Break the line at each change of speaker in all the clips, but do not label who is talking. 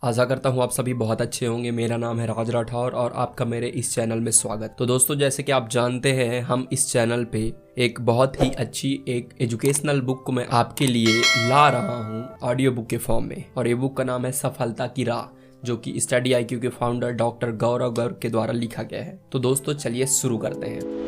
आशा करता हूँ आप सभी बहुत अच्छे होंगे। मेरा नाम है राज राठौर और आपका मेरे इस चैनल में स्वागत। तो दोस्तों, जैसे कि आप जानते हैं, हम इस चैनल पे एक बहुत ही अच्छी एक एजुकेशनल बुक को मैं आपके लिए ला रहा हूँ ऑडियो बुक के फॉर्म में, और ये बुक का नाम है सफलता की राह, जो कि स्टडी IQ के फाउंडर डॉक्टर गौरव गर्ग के द्वारा लिखा गया है। तो दोस्तों चलिए शुरू करते हैं।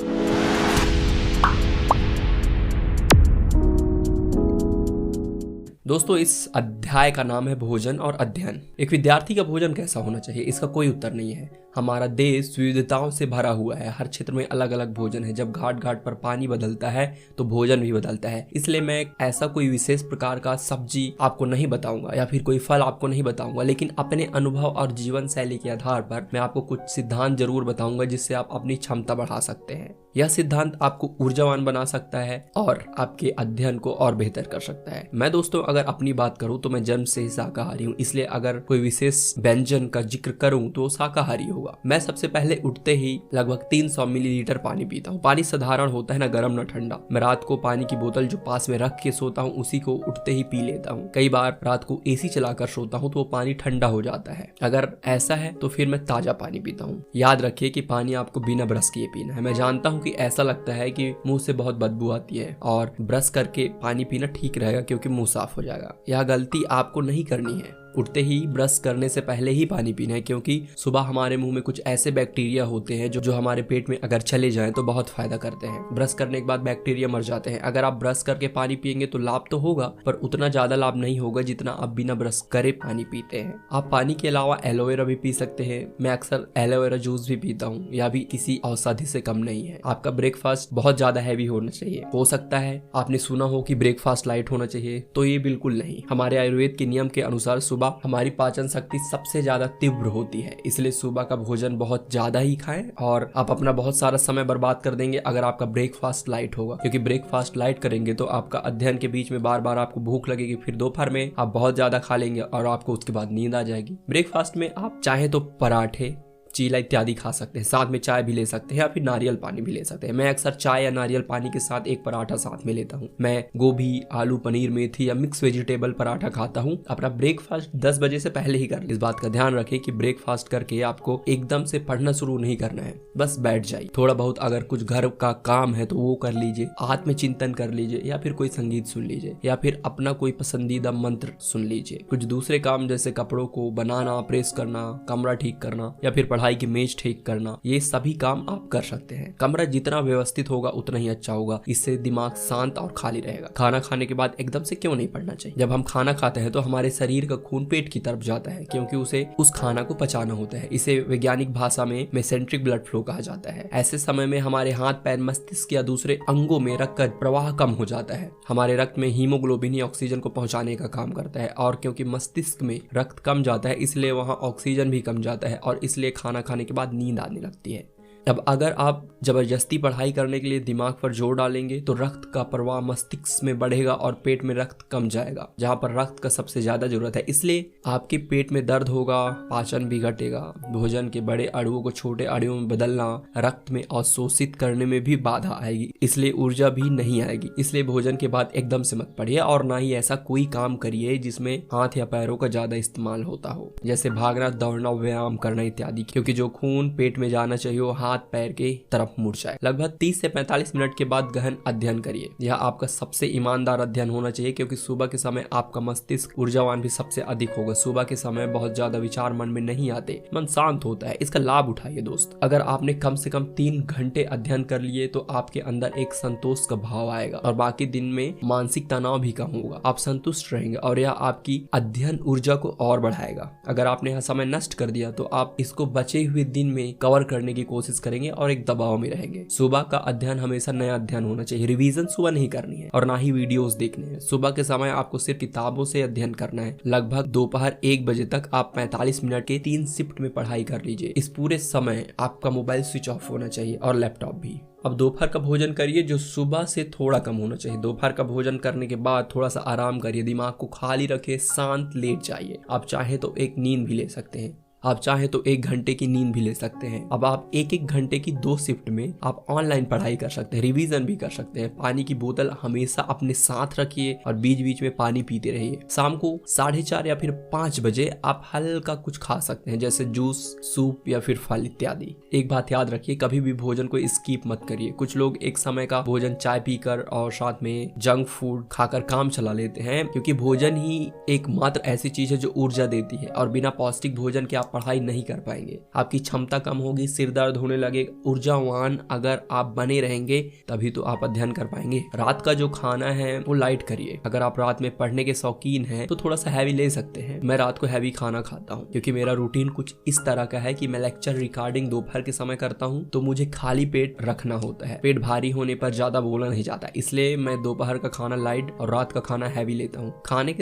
दोस्तों, इस अध्याय का नाम है भोजन और अध्ययन। एक विद्यार्थी का भोजन कैसा होना चाहिए, इसका कोई उत्तर नहीं है। हमारा देश विविधताओं से भरा हुआ है, हर क्षेत्र में अलग अलग भोजन है। जब घाट घाट पर पानी बदलता है तो भोजन भी बदलता है। इसलिए मैं ऐसा कोई विशेष प्रकार का सब्जी आपको नहीं बताऊंगा या फिर कोई फल आपको नहीं बताऊंगा, लेकिन अपने अनुभव और जीवन शैली के आधार पर मैं आपको कुछ सिद्धांत जरूर बताऊंगा जिससे आप अपनी क्षमता बढ़ा सकते हैं। यह सिद्धांत आपको ऊर्जावान बना सकता है और आपके अध्ययन को और बेहतर कर सकता है। मैं दोस्तों अगर अपनी बात करूं तो मैं जन्म से ही शाकाहारी हूं, इसलिए अगर कोई विशेष व्यंजन का जिक्र करूं तो शाकाहारी होगा। मैं सबसे पहले उठते ही लगभग 300 मिलीलीटर पानी पीता हूं। पानी साधारण होता है, ना गर्म ना ठंडा। मैं रात को पानी की बोतल जो पास में रख के सोता हूं उसी को उठते ही पी लेता हूं। कई बार रात को AC चलाकर सोता हूं तो वो पानी ठंडा हो जाता है। अगर ऐसा है तो फिर मैं ताजा पानी पीता हूं। याद रखिए कि पानी आपको बिना ब्रश किए पीना है। मैं जानता हूं कि ऐसा लगता है कि मुंह से बहुत बदबू आती है और ब्रश करके पानी पीना ठीक रहेगा क्योंकि मुंह साफ हो जाएगा। यह गलती आपको नहीं करनी है। उठते ही ब्रश करने से पहले ही पानी पीना है, क्योंकि सुबह हमारे मुंह में कुछ ऐसे बैक्टीरिया होते हैं जो हमारे पेट में अगर चले जाएं तो बहुत फायदा करते हैं। ब्रश करने के बाद बैक्टीरिया मर जाते हैं। अगर आप ब्रश करके पानी पियेंगे तो लाभ तो होगा, पर उतना ज्यादा लाभ नहीं होगा जितना आप बिना ब्रश करे पानी पीते हैं। आप पानी के अलावा एलोवेरा भी पी सकते हैं। मैं अक्सर एलोवेरा जूस भी पीता हूँ, यह भी किसी औषधि से कम नहीं है। आपका ब्रेकफास्ट बहुत ज्यादा हैवी होना चाहिए। हो सकता है आपने सुना हो कि ब्रेकफास्ट लाइट होना चाहिए, तो ये बिल्कुल नहीं। हमारे आयुर्वेद के नियम के अनुसार सुबह हमारी पाचन शक्ति सबसे ज्यादा तीव्र होती है, इसलिए सुबह का भोजन बहुत ज्यादा ही खाएं और आप अपना बहुत सारा समय बर्बाद कर देंगे अगर आपका ब्रेकफास्ट लाइट होगा, क्योंकि ब्रेकफास्ट लाइट करेंगे तो आपका अध्ययन के बीच में बार बार आपको भूख लगेगी, फिर दोपहर में आप बहुत ज्यादा खा लेंगे और आपको उसके बाद नींद आ जाएगी। ब्रेकफास्ट में आप चाहे तो पराठे, चीला इत्यादि खा सकते हैं, साथ में चाय भी ले सकते हैं या फिर नारियल पानी भी ले सकते हैं। मैं अक्सर चाय या नारियल पानी के साथ एक पराठा साथ में लेता हूँ। मैं गोभी, आलू, पनीर, मेथी या मिक्स वेजिटेबल पराठा खाता हूँ। अपना ब्रेकफास्ट 10 बजे से पहले ही कर। इस बात का ध्यान रखें कि ब्रेकफास्ट करके आपको एकदम से पढ़ना शुरू नहीं करना है, बस बैठ जाइए। थोड़ा बहुत अगर कुछ घर का काम है तो वो कर लीजिए, आत्मचिंतन कर लीजिए या फिर कोई संगीत सुन लीजिए या फिर अपना कोई पसंदीदा मंत्र सुन लीजिए। कुछ दूसरे काम जैसे कपड़ों को बनाना, प्रेस करना, कमरा ठीक करना या फिर पढ़ाई की मेज ठीक करना, ये सभी काम आप कर सकते हैं। कमरा जितना व्यवस्थित होगा उतना ही अच्छा होगा, इससे दिमाग शांत और खाली रहेगा। खाना खाने के बाद एकदम से क्यों नहीं पढ़ना चाहिए? जब हम खाना खाते हैं तो हमारे शरीर का खून पेट की तरफ जाता है, क्योंकि उसे उस खाना को पचाना होता है। इसे वैज्ञानिक भाषा में मेसेंट्रिक ब्लड फ्लो कहा जाता है। ऐसे समय में हमारे हाथ पैर, मस्तिष्क या दूसरे अंगों में रक्त का प्रवाह कम हो जाता है। हमारे रक्त में हीमोग्लोबिन ऑक्सीजन को पहुंचाने का काम करता है, और क्योंकि मस्तिष्क में रक्त कम जाता है इसलिए वहां ऑक्सीजन भी कम जाता है और इसलिए खाना खाने के बाद नींद आने लगती है। अब अगर आप जबरदस्ती पढ़ाई करने के लिए दिमाग पर जोर डालेंगे तो रक्त का प्रवाह मस्तिष्क में बढ़ेगा और पेट में रक्त कम जाएगा, जहां पर रक्त का सबसे ज्यादा जरूरत है। इसलिए आपके पेट में दर्द होगा, पाचन भी घटेगा, भोजन के बड़े अणुओं को छोटे अणुओं में बदलना, रक्त में अवशोषित करने में भी बाधा आएगी, इसलिए ऊर्जा भी नहीं आएगी। इसलिए भोजन के बाद एकदम से मत पढ़िए और ना ही ऐसा कोई काम करिए जिसमें हाथ या पैरों का ज्यादा इस्तेमाल होता हो, जैसे भागना, दौड़ना, व्यायाम करना इत्यादि, क्योंकि जो खून पेट में जाना चाहिए वो हाथ पैर के तरफ मुड़ जाए। लगभग 30 से 45 मिनट के बाद गहन अध्ययन करिए। यह आपका सबसे ईमानदार अध्ययन होना चाहिए, क्योंकि सुबह के समय आपका मस्तिष्क ऊर्जावान भी सबसे अधिक होगा। सुबह के समय बहुत ज्यादा विचार मन में नहीं आते, मन शांत होता है। इसका लाभ उठाइए दोस्त। अगर आपने कम से कम 3 घंटे अध्ययन कर लिए तो आपके अंदर एक संतोष का भाव आएगा और बाकी दिन में मानसिक तनाव भी कम होगा। आप संतुष्ट रहेंगे और यह आपकी अध्ययन ऊर्जा को और बढ़ाएगा। अगर आपने यह समय नष्ट कर दिया तो आप इसको बचे हुए दिन में कवर करने की कोशिश करेंगे और एक दबाव में रहेंगे। सुबह का अध्ययन हमेशा नया अध्ययन होना चाहिए। रिवीजन सुबह नहीं करनी है और ना ही वीडियोस देखने हैं। सुबह के समय आपको सिर्फ किताबों से अध्ययन करना है। लगभग दोपहर 1 बजे तक आप 45 मिनट के 3 शिफ्ट में पढ़ाई कर लीजिए। इस पूरे समय आपका मोबाइल स्विच ऑफ होना चाहिए और लैपटॉप भी। अब दोपहर का भोजन करिए जो सुबह से थोड़ा कम होना चाहिए। दोपहर का भोजन करने के बाद थोड़ा सा आराम करिए, दिमाग को खाली रखे, शांत लेट जाइए। आप चाहे तो एक नींद भी ले सकते हैं। आप चाहे तो 1 घंटे की नींद भी ले सकते हैं। अब आप 1-1 घंटे की 2 शिफ्ट में आप ऑनलाइन पढ़ाई कर सकते हैं, रिवीजन भी कर सकते हैं। पानी की बोतल हमेशा अपने साथ रखिए और बीच बीच में पानी पीते रहिए। शाम को 4:30 या फिर 5 बजे आप हल्का कुछ खा सकते हैं, जैसे जूस, सूप या फिर फल इत्यादि। एक बात याद रखिए, कभी भी भोजन को स्किप मत करिए। कुछ लोग एक समय का भोजन चाय पीकर और साथ में जंक फूड खाकर काम चला लेते हैं, क्योंकि भोजन ही एकमात्र ऐसी चीज है जो ऊर्जा देती है और बिना पौष्टिक भोजन के आप पढ़ाई नहीं कर पाएंगे। आपकी क्षमता कम होगी, सिर दर्द होने लगेगा। ऊर्जावान अगर आप बने रहेंगे तभी तो आप अध्ययन कर पाएंगे। रात का जो खाना है वो लाइट करिए। अगर आप रात में पढ़ने के शौकीन हैं तो थोड़ा सा हैवी ले सकते हैं। मैं रात को हैवी खाना खाता हूँ क्योंकि मेरा रूटीन कुछ इस तरह का है कि मैं लेक्चर रिकॉर्डिंग दोपहर के समय करता हूँ, तो मुझे खाली पेट रखना होता है। पेट भारी होने पर ज्यादा बोला नहीं जाता, इसलिए मैं दोपहर का खाना लाइट और रात का खाना हैवी लेता हूँ। खाने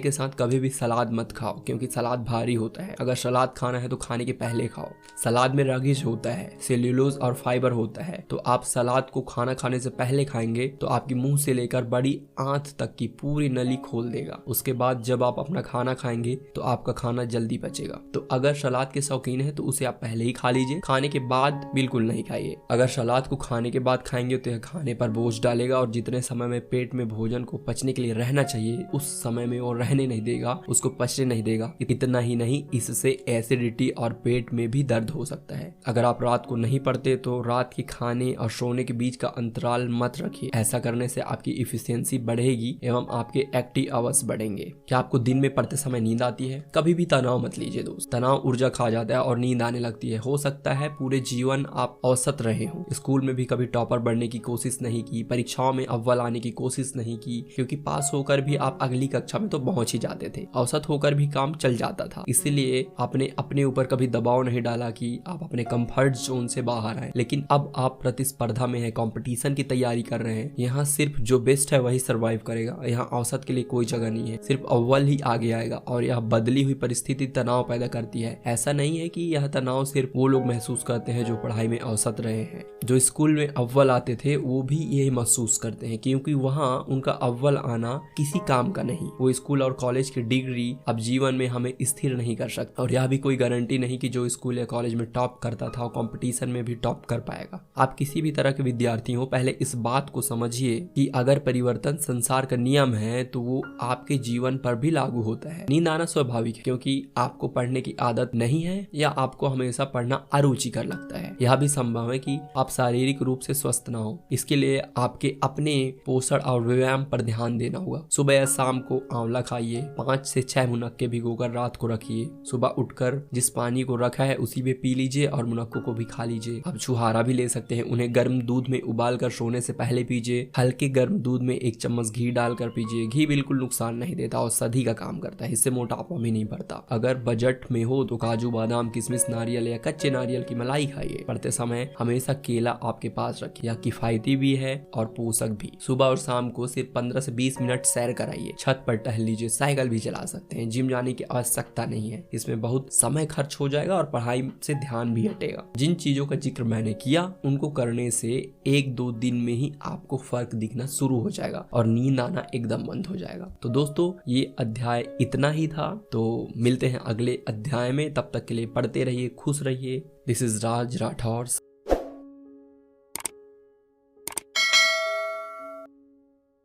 के साथ कभी भी सलाद मत खाओ, क्योंकि सलाद भारी होता है। अगर सलाद खाना है तो खाने के पहले खाओ। सलाद में रगिज होता है, सेल्यूलोज और फाइबर होता है, तो आप सलाद को खाना खाने से पहले खाएंगे तो आपकी मुंह से लेकर बड़ी आंत तक की पूरी नली खोल देगा। उसके बाद जब आप अपना खाना खाएंगे तो आपका खाना जल्दी पचेगा। तो अगर सलाद के शौकीन है तो उसे आप पहले ही खा लीजिए, खाने के बाद बिल्कुल नहीं खाइए। अगर सलाद को खाने के बाद खाएंगे तो यह खाने पर बोझ डालेगा और जितने समय में पेट में भोजन को पचने के लिए रहना चाहिए उस समय में वो रहने नहीं देगा, उसको पचने नहीं देगा। इतना ही नहीं, इससे एसिडिटी और पेट में भी दर्द हो सकता है। अगर आप रात को नहीं पढ़ते तो रात के खाने और सोने के बीच का अंतराल मत रखिए। ऐसा करने से आपकी इफिशियंसी बढ़ेगी एवं आपके एक्टिव आवर्स बढ़ेंगे। क्या आपको दिन में पढ़ते समय नींद आती है? कभी भी तनाव मत लीजिए दोस्त। तनाव ऊर्जा खा जाता है और नींद आने लगती है। हो सकता है पूरे जीवन आप औसत रहे हो, स्कूल में भी कभी टॉपर बनने की कोशिश नहीं की, परीक्षाओं में अव्वल आने की कोशिश नहीं की, क्योंकि पास होकर भी आप अगली कक्षा में तो पहुंच ही जाते थे। औसत होकर भी काम चल जाता था। इसीलिए आपने अपने ऊपर कभी दबाव नहीं डाला कि आप अपने कंफर्ट जोन से बाहर आए। लेकिन अब आप प्रतिस्पर्धा में है, कंपटीशन की तैयारी कर रहे हैं। यहाँ सिर्फ जो बेस्ट है वही सर्वाइव करेगा। यहाँ औसत के लिए कोई जगह नहीं है, सिर्फ अव्वल ही आगे आएगा। और यह बदली हुई परिस्थिति तनाव पैदा करती है। ऐसा नहीं है कि यह तनाव सिर्फ वो लोग महसूस करते हैं जो पढ़ाई में औसत रहे हैं। जो स्कूल में अव्वल आते थे वो भी यही महसूस करते हैं, क्योंकि वहाँ उनका अव्वल आना किसी काम का नहीं। वो स्कूल और कॉलेज की डिग्री अब जीवन में हमें स्थिर नहीं कर सकता। और यह भी कोई गारंटी नहीं कि जो स्कूल या कॉलेज में टॉप करता था वो कंपटीशन में भी टॉप कर पाएगा। आप किसी भी तरह के विद्यार्थी हो, पहले इस बात को समझिए कि अगर परिवर्तन संसार का नियम है तो वो आपके जीवन पर भी लागू होता है। नींद आना स्वाभाविक है, क्योंकि आपको पढ़ने की आदत नहीं है या आपको हमेशा पढ़ना अरुचिकर लगता है। यह भी संभव है कि आप शारीरिक रूप से स्वस्थ ना हो। इसके लिए आपके अपने पोषण और व्यायाम पर ध्यान देना होगा। सुबह या शाम को आंवला खाइए, 5 से 6 मुनक्के भिगोकर रात को रखिए। सुबह उठकर जिस पानी को रखा है उसी में पी लीजिए और मुनक्कों को भी खा लीजिए। आप छुहारा भी ले सकते हैं, उन्हें गर्म दूध में उबाल कर सोने से पहले पीजिए। हल्के गर्म दूध में 1 चम्मच घी डालकर पीजिए। घी बिल्कुल नुकसान नहीं देता और सदी का काम करता है, इससे मोटापा भी नहीं बढ़ता। अगर बजट में हो तो काजू, बादाम, किशमिश, नारियल या कच्चे नारियल की मलाई खाइए। पढ़ते समय हमेशा केला आपके पास रखिए, यह किफायती भी है और पोषक भी। सुबह और शाम को सिर्फ 15 से 20 मिनट सैर कराइए। छत पर टहल लीजिए, साइकिल भी चला सकते हैं। जिम जाने की आवश्यकता नहीं है, इसमें बहुत समय खर्च हो जाएगा और पढ़ाई से ध्यान भी हटेगा। जिन चीजों का जिक्र मैंने किया उनको करने से 1-2 दिन में ही आपको फर्क दिखना शुरू हो जाएगा और नींद आना एकदम बंद हो जाएगा। तो दोस्तों ये अध्याय इतना ही था, तो मिलते हैं अगले अध्याय में। तब तक के लिए पढ़ते रहिए, खुश रहिए। This is Raj Rathore.